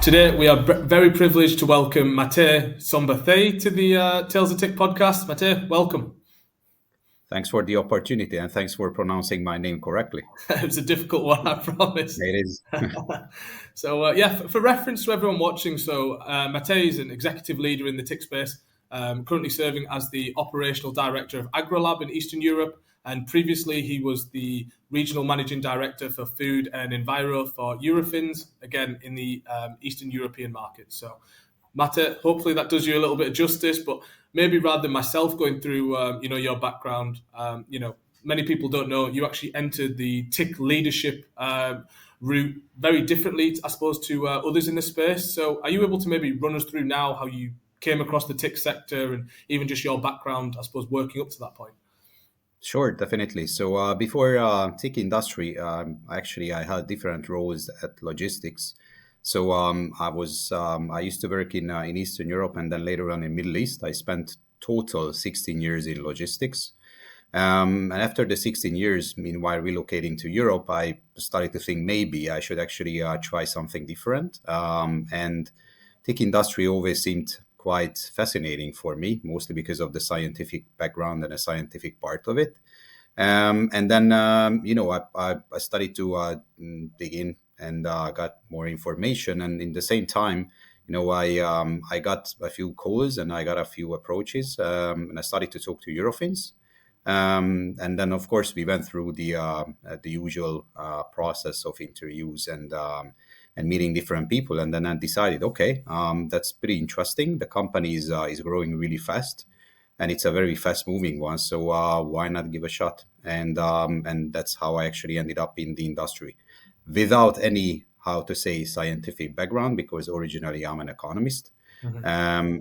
Today, we are very privileged to welcome Mate Szombathelyi to the Tales of Tic Podcast. Mate, welcome. Thanks for the opportunity and thanks for pronouncing my name correctly. It was a difficult one, I promise. It is. So, for reference to everyone watching, Mate is an executive leader in the TIC space, currently serving as the operational director of Agrolab in Eastern Europe. And previously, he was the regional managing director for food and enviro for Eurofins, again, in the Eastern European market. So, Mate, hopefully that does you a little bit of justice, but maybe rather than myself going through, your background, many people don't know you actually entered the TIC leadership route very differently, I suppose, to others in the space. So are you able to maybe run us through now how you came across the TIC sector and even just your background, I suppose, working up to that point? Sure, definitely. So before TIC industry, I had different roles at logistics. So I used to work in Eastern Europe and then later on in Middle East. I spent total 16 years in logistics. And after the 16 years, meanwhile relocating to Europe, I started to think maybe I should actually try something different. And TIC industry always seemed quite fascinating for me, mostly because of the scientific background and the scientific part of it. And then, I started to dig in and got more information. And in the same time, I got a few calls and I got a few approaches, and I started to talk to Eurofins. And then, of course, we went through the usual process of interviews and meeting different people. And then I decided, okay, that's pretty interesting. The company is growing really fast, and it's a very fast-moving one. So why not give a shot? And that's how I actually ended up in the industry, without any, scientific background, because originally I'm an economist. Mm-hmm.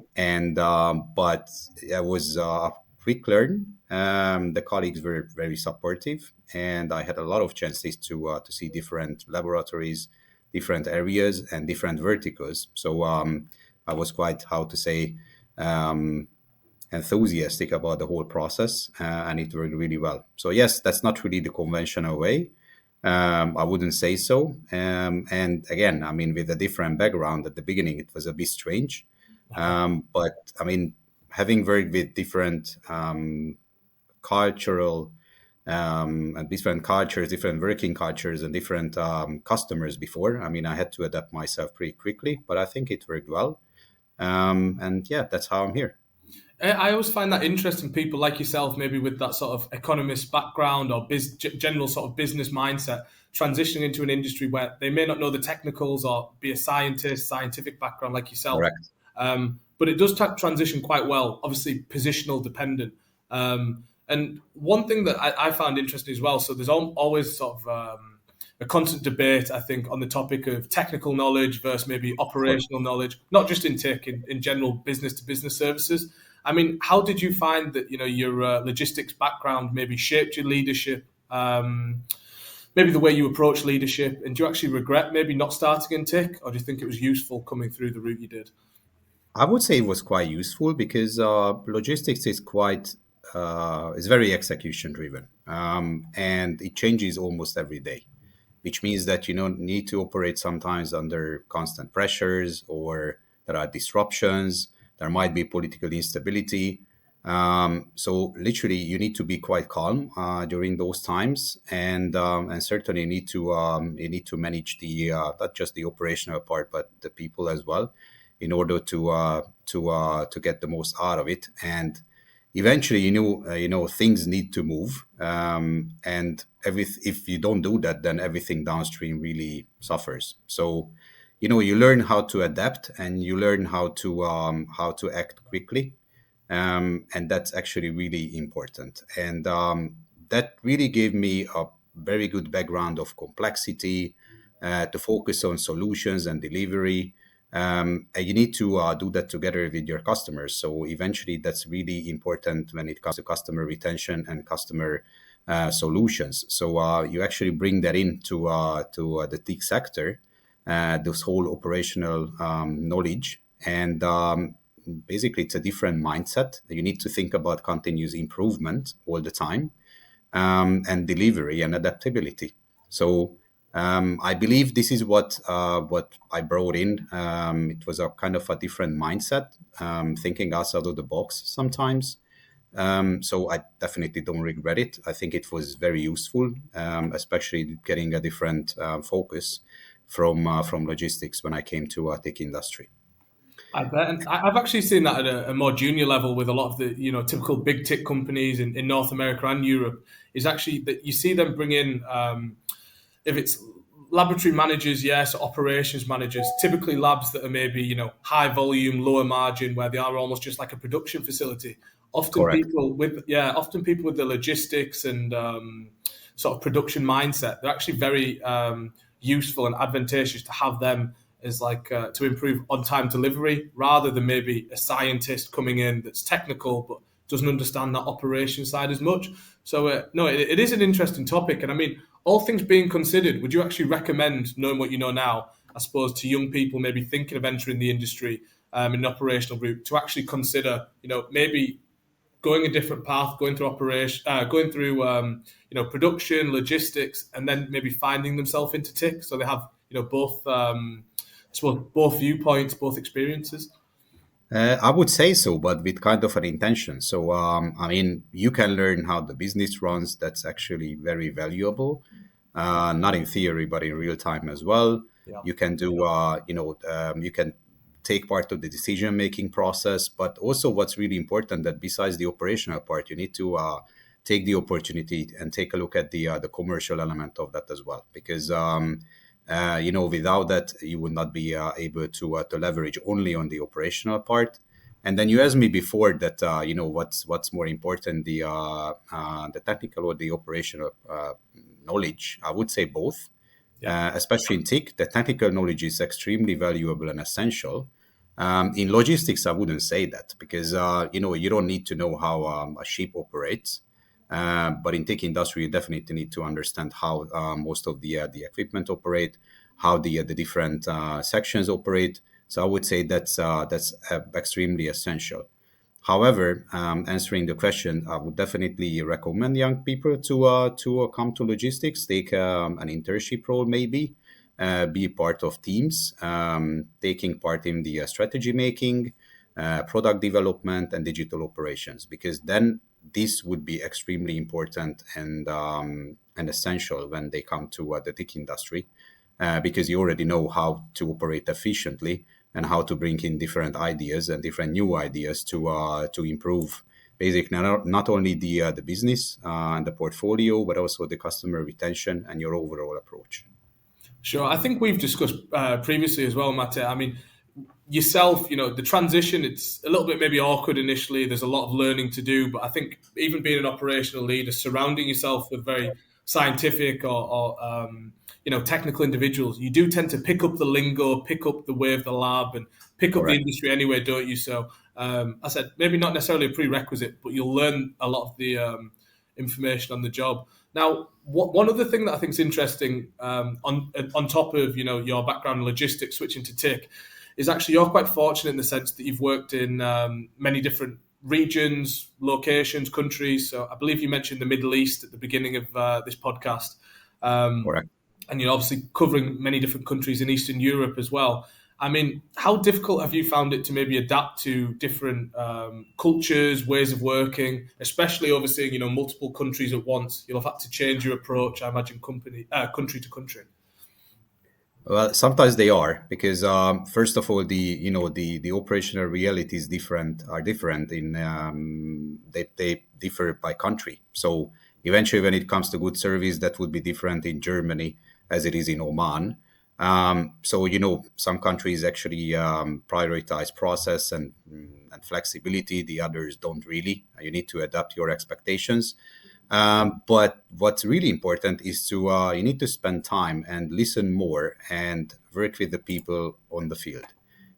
But I was quick learn. The colleagues were very supportive, and I had a lot of chances to see different laboratories, different areas, and different verticals. So I was quite, enthusiastic about the whole process, and it worked really well. So yes, that's not really the conventional way. I wouldn't say so. And again, with a different background at the beginning, it was a bit strange. But having worked with different cultural and different cultures, different working cultures, and different customers before, I had to adapt myself pretty quickly, but I think it worked well. And yeah, that's how I'm here. I always find that interesting, people like yourself, maybe with that sort of economist background or general sort of business mindset, transitioning into an industry where they may not know the technicals or be a scientist, scientific background like yourself. Correct. But it does transition quite well, obviously positional dependent. And one thing that I found interesting as well, so there's always sort of a constant debate, I think, on the topic of technical knowledge versus maybe operational knowledge, not just in tech, in general business-to-business services. How did you find that, your logistics background maybe shaped your leadership, maybe the way you approach leadership? And do you actually regret maybe not starting in tech, or do you think it was useful coming through the route you did? I would say it was quite useful because logistics is is very execution driven, and it changes almost every day, which means that you need to operate sometimes under constant pressures, or there are disruptions. There might be political instability. So literally, you need to be quite calm during those times, and certainly you need to manage the not just the operational part, but the people as well, in order to get the most out of it. And eventually, things need to move, and if you don't do that, then everything downstream really suffers. So you learn how to adapt, and you learn how to act quickly, and that's actually really important. And that really gave me a very good background of complexity, to focus on solutions and delivery. And you need to do that together with your customers. So eventually, that's really important when it comes to customer retention and customer solutions. So you actually bring that into to the TIC sector. This whole operational knowledge, and basically it's a different mindset. You need to think about continuous improvement all the time, and delivery and adaptability. So I believe this is what I brought in. It was a kind of a different mindset, thinking outside of the box sometimes. So I definitely don't regret it. I think it was very useful, especially getting a different focus from logistics when I came to tech industry. I bet. And I've actually seen that at a more junior level with a lot of the, typical big tech companies in North America and Europe, is actually that you see them bring in, if it's laboratory managers, yes, operations managers, typically labs that are maybe, high volume, lower margin, where they are almost just like a production facility. Correct. Often people with the logistics and sort of production mindset, they're actually very useful and advantageous to have them as like to improve on-time delivery, rather than maybe a scientist coming in that's technical but doesn't understand that operation side as much. So no, it is an interesting topic, and I mean, all things being considered, would you actually recommend, knowing what you know now, I suppose, to young people maybe thinking of entering the industry in an operational route, to actually consider, maybe going a different path, going through production, logistics, and then maybe finding themselves into tech, so they have both both viewpoints, both experiences? I would say so, but with kind of an intention. So, I mean, you can learn how the business runs. That's actually very valuable, not in theory, but in real time as well. Yeah. You can do, you can take part of the decision making process. But also, what's really important that besides the operational part, you need to take the opportunity and take a look at the commercial element of that as well, because without that, you would not be able to leverage only on the operational part. And then you asked me before that, what's more important, the technical or the operational knowledge. I would say both, especially in TIC. The technical knowledge is extremely valuable and essential. In logistics, I wouldn't say that, because you don't need to know how a ship operates. But in tech industry, you definitely need to understand how most of the equipment operate, how the different sections operate. So I would say that's extremely essential. However, answering the question, I would definitely recommend young people to come to logistics, take an internship role, maybe be part of teams, taking part in the strategy making, product development, and digital operations, because then this would be extremely important and essential when they come to the tech industry, because you already know how to operate efficiently and how to bring in different ideas and different new ideas to improve basically not only the business and the portfolio, but also the customer retention and your overall approach. Sure. I think we've discussed previously as well, Mate. I mean, yourself, the transition, it's a little bit maybe awkward initially. There's a lot of learning to do, but I think even being an operational leader, surrounding yourself with very scientific or technical individuals, you do tend to pick up the lingo, pick up the way of the lab, and pick up the Correct. industry anyway, don't you? So I said maybe not necessarily a prerequisite, but you'll learn a lot of the information on the job. Now, one other thing that I think is interesting on top of your background in logistics, switching to TIC, is actually you're quite fortunate in the sense that you've worked in many different regions, locations, countries. So I believe you mentioned the Middle East at the beginning of this podcast. Correct. And you're obviously covering many different countries in Eastern Europe as well. I mean, how difficult have you found it to maybe adapt to different cultures, ways of working, especially overseeing multiple countries at once? You'll have had to change your approach, I imagine, country to country. Well, sometimes they are, because first of all, the operational realities are different in they differ by country. So eventually, when it comes to good service, that would be different in Germany as it is in Oman. So some countries actually prioritize process and flexibility. The others don't really. You need to adapt your expectations. But what's really important is to you need to spend time and listen more and work with the people on the field,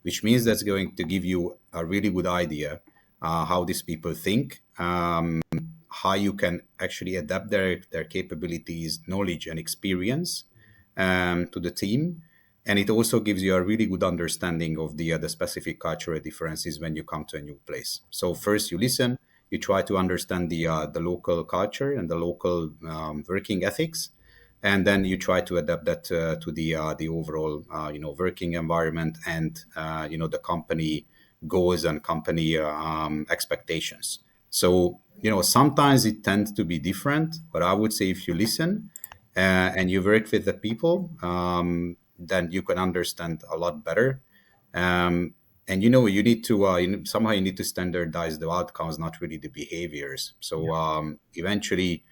which means that's going to give you a really good idea how these people think, how you can actually adapt their capabilities, knowledge, and experience to the team. And it also gives you a really good understanding of the specific cultural differences when you come to a new place. So first you listen, you try to understand the local culture and the local working ethics. and then you try to adapt that to the overall working environment and the company goals and company expectations. So sometimes it tends to be different, but I would say if you listen and you work with the people, then you can understand a lot better. And you need to somehow you need to standardize the outcomes, not really the behaviors. So eventually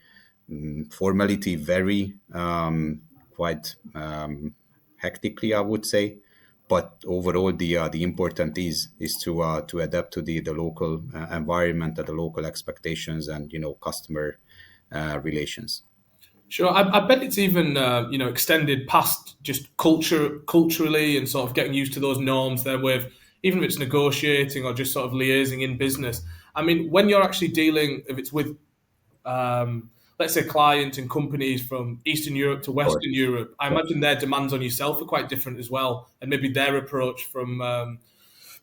formality vary quite hectically, I would say. But overall, the important is to adapt to the local environment, and the local expectations, and customer relations. Sure, I bet it's even extended past just culturally and sort of getting used to those norms there with even if it's negotiating or just sort of liaising in business. I mean, when you're actually dealing, if it's with let's say clients and companies from Eastern Europe to Or Western Europe, I imagine their demands on yourself are quite different as well, and maybe their approach from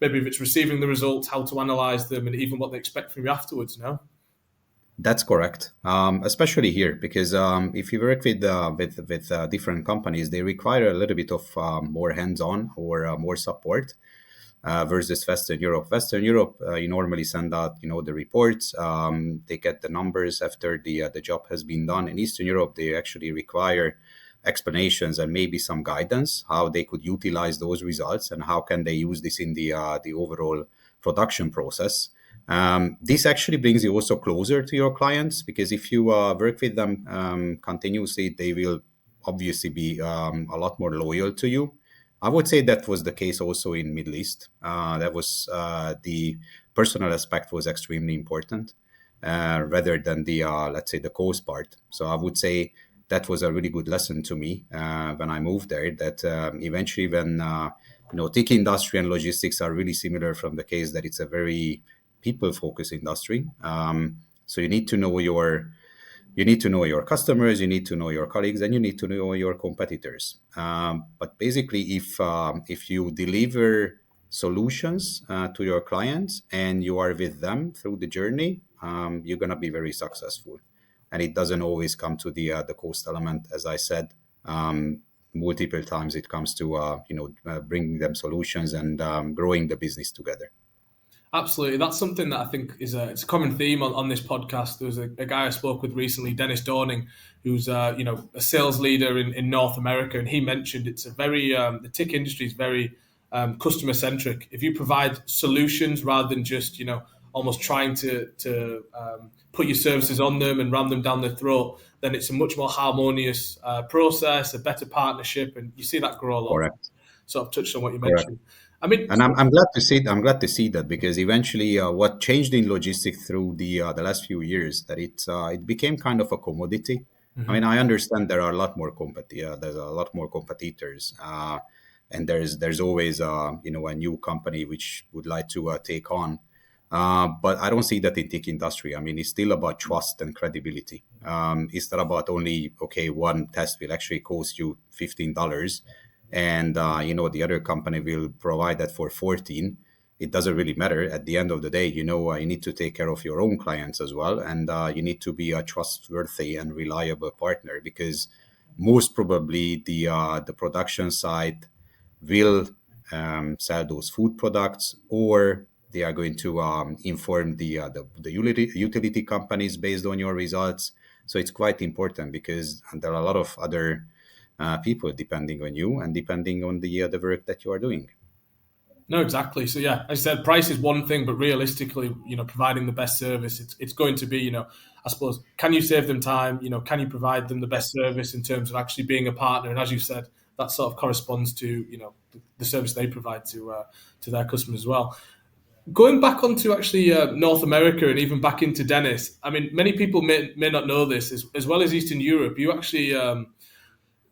maybe if it's receiving the results, how to analyze them, and even what they expect from you afterwards. No. That's correct, especially here because if you work with different companies, they require a little bit of more hands-on or more support versus Western Europe. Western Europe, you normally send out, the reports. They get the numbers after the job has been done. In Eastern Europe, they actually require explanations and maybe some guidance how they could utilize those results and how can they use this in the overall production process. This actually brings you also closer to your clients because if you work with them continuously, they will obviously be a lot more loyal to you. I would say that was the case also in Middle East. That was the personal aspect was extremely important rather than the let's say the cost part. So I would say that was a really good lesson to me when I moved there. That eventually, when TIC industry and logistics are really similar from the case that it's a very people-focused industry. So you need to know your customers, you need to know your colleagues, and you need to know your competitors. But basically, if you deliver solutions to your clients and you are with them through the journey, you're gonna be very successful. And it doesn't always come to the cost element, as I said. Multiple times it comes to bringing them solutions and growing the business together. Absolutely, that's something that I think it's a common theme on this podcast. There was a guy I spoke with recently, Dennis Dorning, who's a sales leader in North America, and he mentioned it's a very the TIC industry is very customer centric. If you provide solutions rather than just almost trying to put your services on them and ram them down their throat, then it's a much more harmonious process, a better partnership, and you see that grow a lot. Correct. Sort of touched on what you Correct. mentioned. I mean, And I'm glad to see. I'm glad to see that because eventually, what changed in logistics through the last few years that it became kind of a commodity. I mean, I understand there are a lot more there's a lot more competitors, and there's always a new company which would like to take on. But I don't see that in tech industry. I mean, it's still about trust and credibility. It's not about only one test will actually cost you $15. And the other company will provide that for 14. It doesn't really matter. At the end of the day, you need to take care of your own clients as well, and you need to be a trustworthy and reliable partner because most probably the production side will sell those food products, or they are going to inform the utility companies based on your results. So it's quite important because there are a lot of other people depending on you and depending on the work that you are doing. No, exactly. So yeah, as I said, price is one thing, but realistically, providing the best service, it's going to be, I suppose, can you save them time? Can you provide them the best service in terms of actually being a partner? And as you said, that sort of corresponds to, the service they provide to their customers as well. Going back onto actually North America and even back into Dennis, I mean, many people may not know this, as well as Eastern Europe, you actually,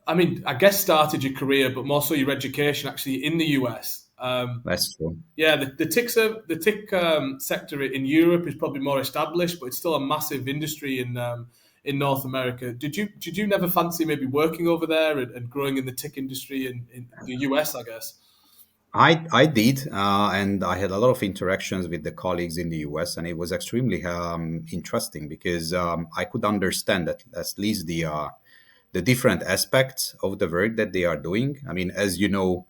I guess started your career, but more so your education actually in the US. That's true. Yeah, the TIC sector in Europe is probably more established, but it's still a massive industry in North America. Did you never fancy maybe working over there and growing in the TIC industry in the US? I guess. I did, and I had a lot of interactions with the colleagues in the US, and it was extremely interesting because I could understand that at least the different aspects of the work that they are doing. I mean, as you know,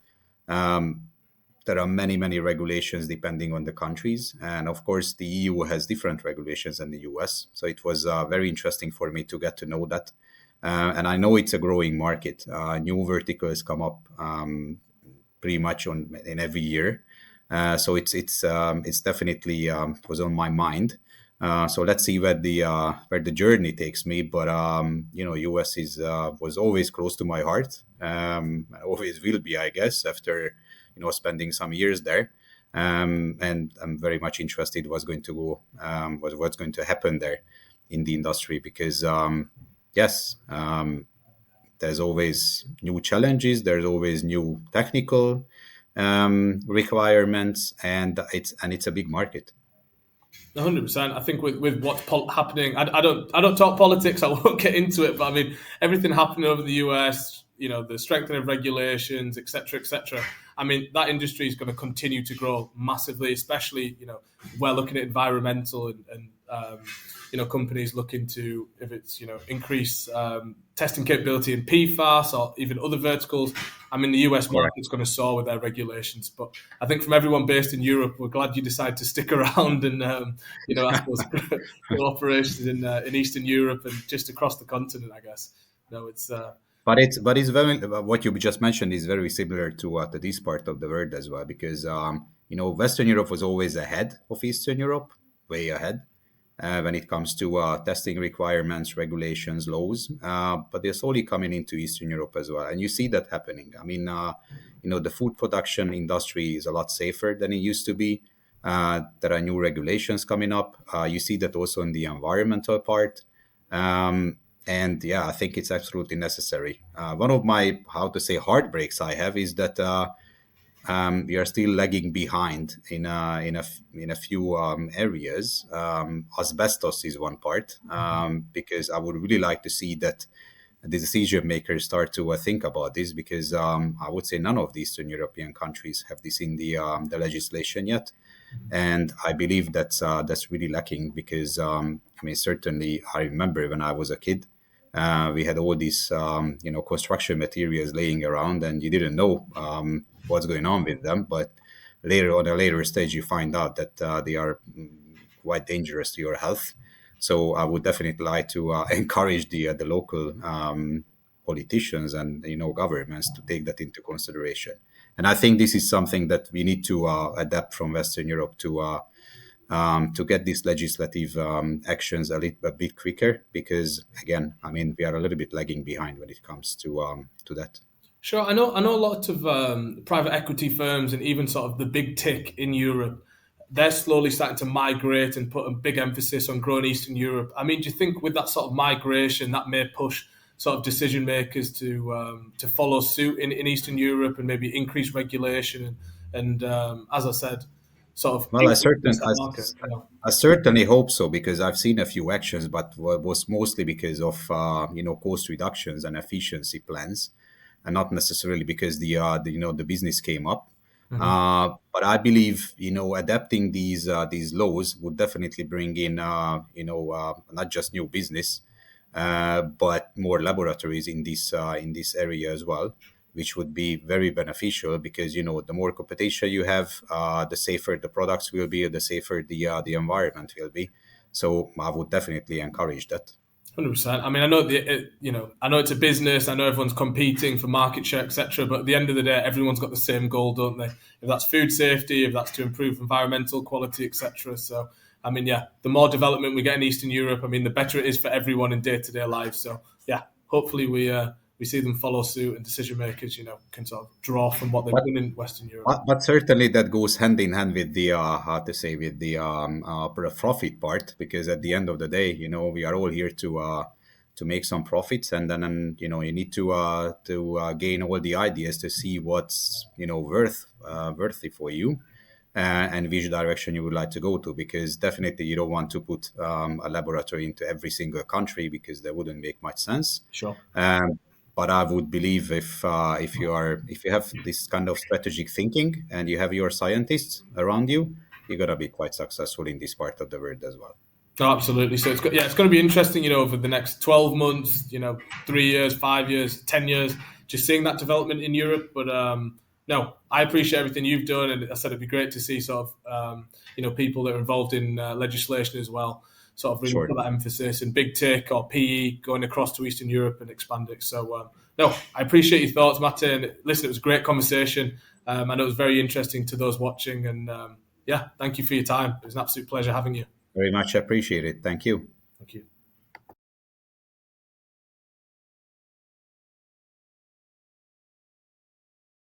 there are many regulations depending on the countries, and of course the EU has different regulations than the US. So it was very interesting for me to get to know that, and I know it's a growing market. New verticals come up pretty much in every year, so it's definitely was on my mind. So let's see where the journey takes me. But US is was always close to my heart. Always will be, I guess, after spending some years there. And I'm very much interested what's going to go, what's going to happen there in the industry, because yes, there's always new challenges, there's always new technical requirements, and it's a big market. 100%. I think with what's happening, I don't talk politics. I won't get into it, but I mean everything happening over the US, the strengthening of regulations, etc., etc. I mean that industry is going to continue to grow massively, especially we're looking at environmental and companies looking to, if it's increase testing capability in PFAS or even other verticals. I mean, the US market's going to soar with their regulations, but I think from everyone based in Europe, we're glad you decided to stick around and I suppose grow operations in Eastern Europe and just across the continent. I guess it's. But it's very, what you just mentioned is very similar to this part of the world as well, because Western Europe was always ahead of Eastern Europe, way ahead. When it comes to testing requirements, regulations, laws, but they're slowly coming into Eastern Europe as well, and you see that happening. I mean, the food production industry is a lot safer than it used to be. There are new regulations coming up. You see that also in the environmental part, and yeah, I think it's absolutely necessary. One of my heartbreaks I have is that we are still lagging behind in a few areas. Asbestos is one part, because I would really like to see that the decision makers start to think about this, because I would say none of the Eastern European countries have this in the legislation yet, and I believe that's really lacking, because certainly I remember when I was a kid. We had all these, construction materials laying around, and you didn't know what's going on with them. But later, on a later stage, you find out that they are quite dangerous to your health. So I would definitely like to encourage the local politicians and governments to take that into consideration. And I think this is something that we need to adapt from Western Europe to get these legislative actions a bit quicker, because again, we are a little bit lagging behind when it comes to that. Sure, I know a lot of private equity firms and even sort of the big tech in Europe. They're slowly starting to migrate and put a big emphasis on growing Eastern Europe. I mean, do you think with that sort of migration that may push sort of decision makers to follow suit in Eastern Europe and maybe increase regulation and as I said, sort of Well, market? I certainly hope so, because I've seen a few actions, but was mostly because of cost reductions and efficiency plans, and not necessarily because the business came up. But I believe adapting these laws would definitely bring in not just new business, but more laboratories in this area as well, which would be very beneficial, because the more competition you have, the safer the products will be, the safer the environment will be. So I would definitely encourage that. 100%. I mean, I know I know it's a business. I know everyone's competing for market share, etc. But at the end of the day, everyone's got the same goal, don't they? If that's food safety, if that's to improve environmental quality, etc. So, I mean, yeah, the more development we get in Eastern Europe, I mean, the better it is for everyone in day-to-day life. So, yeah, hopefully we see them follow suit, and decision makers, can sort of draw from what they've done in Western Europe. But certainly that goes hand in hand with the with the profit part, because at the end of the day, we are all here to make some profits, and then you need to gain all the ideas to see what's worthy for you, and which direction you would like to go to, because definitely you don't want to put a laboratory into every single country, because that wouldn't make much sense. Sure. But I would believe if you have this kind of strategic thinking and you have your scientists around you, you're gonna be quite successful in this part of the world as well. No, absolutely. So it's going to be interesting, over the next 12 months, 3 years, 5 years, 10 years, just seeing that development in Europe. But no, I appreciate everything you've done, and I said it'd be great to see sort of people that are involved in legislation as well, sort of really Sure. put that emphasis in big tech or PE going across to Eastern Europe and expand it. So no, I appreciate your thoughts, Mate, and listen, it was a great conversation. I know it was very interesting to those watching, and thank you for your time. It was an absolute pleasure having you. Very much appreciate it. Thank you. Thank you.